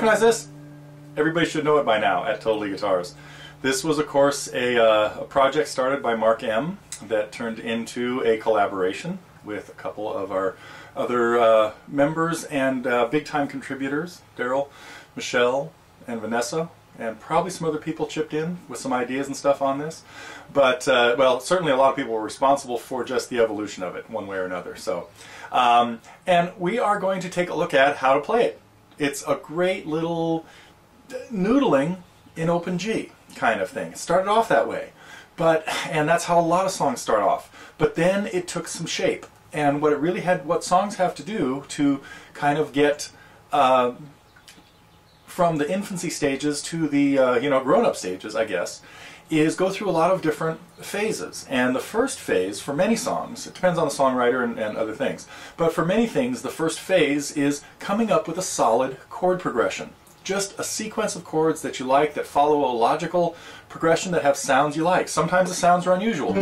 recognize this? Everybody should know it by now at Totally Guitars. This was, of course, a project started by Mark M. that turned into a collaboration with a couple of our other members and big-time contributors, Daryl, Michelle, and Vanessa, and probably some other people chipped in with some ideas and stuff on this. But, well, certainly a lot of people were responsible for just the evolution of it, one way or another. So, and we are going to take a look at how to play it. It's a great little noodling in open G kind of thing. It started off that way, and that's how a lot of songs start off. But then it took some shape, and what songs have to do to kind of get from the infancy stages to the grown-up stages, I guess, is go through a lot of different phases. And the first phase, for many songs, it depends on the songwriter and other things, but for many things, the first phase is coming up with a solid chord progression. Just a sequence of chords that you like, that follow a logical progression, that have sounds you like. Sometimes the sounds are unusual.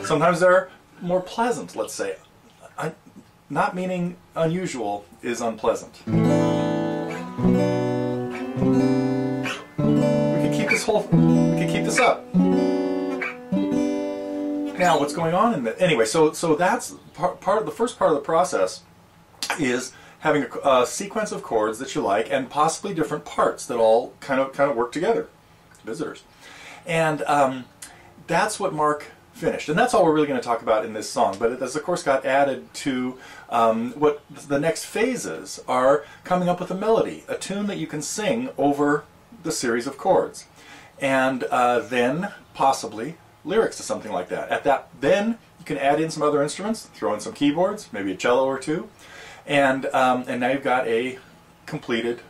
Sometimes they're more pleasant, let's say. Not meaning unusual is unpleasant. We could keep this up. Now, what's going on in the anyway? So that's the first part of the process is having a sequence of chords that you like, and possibly different parts that all kind of work together. Visitors, and that's what Mark finished, and that's all we're really going to talk about in this song. But it has, of course, got added to what the next phases are: coming up with a melody, a tune that you can sing over the series of chords, and then possibly lyrics to something like that. Then you can add in some other instruments, throw in some keyboards, maybe a cello or two, and now you've got a completed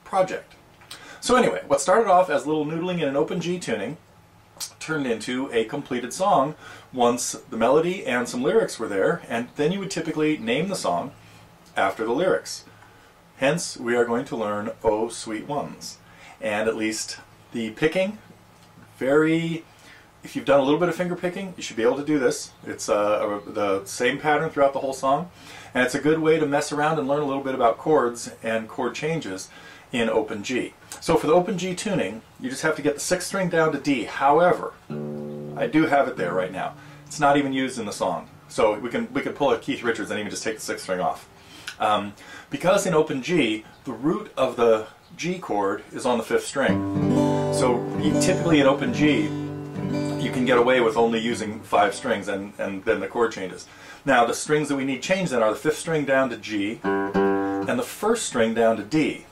project. So anyway, what started off as a little noodling in an open G tuning turned into a completed song once the melody and some lyrics were there, and then you would typically name the song after the lyrics. Hence, we are going to learn "Oh Sweet Ones," and at least the picking, if you've done a little bit of finger picking, you should be able to do this. It's the same pattern throughout the whole song, and it's a good way to mess around and learn a little bit about chords and chord changes in open G. So for the open G tuning, you just have to get the 6th string down to D. However, I do have it there right now. It's not even used in the song, so we could pull a Keith Richards and even just take the 6th string off. Because in open G, the root of the G chord is on the 5th string. So typically in open G, you can get away with only using 5 strings and then the chord changes. Now the strings that we need changed then are the 5th string down to G and the 1st string down to D.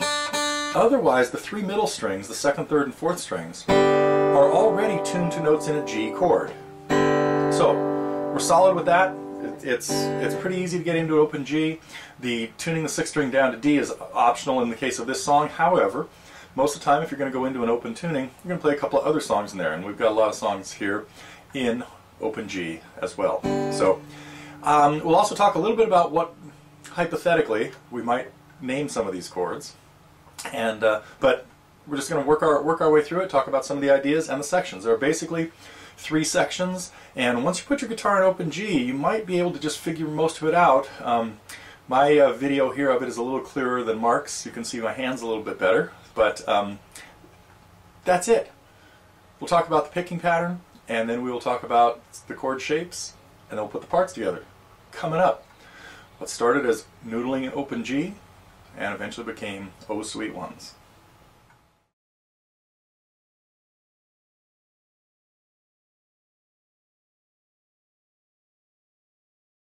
Otherwise, the 3 middle strings, the 2nd, 3rd, and 4th strings, are already tuned to notes in a G chord. So we're solid with that. It's pretty easy to get into open G. The tuning the 6th string down to D is optional in the case of this song. However, most of the time, if you're going to go into an open tuning, you're going to play a couple of other songs in there, and we've got a lot of songs here in open G as well. So we'll also talk a little bit about what, hypothetically, we might name some of these chords, and but we're just going to work our way through it, talk about some of the ideas and the sections. There are basically 3 sections, and once you put your guitar in open G, you might be able to just figure most of it out. My video here of it is a little clearer than Mark's. You can see my hands a little bit better. But that's it. We'll talk about the picking pattern, and then we will talk about the chord shapes, and then we'll put the parts together. Coming up, what started as noodling in open G, and eventually became "Oh Sweet Ones."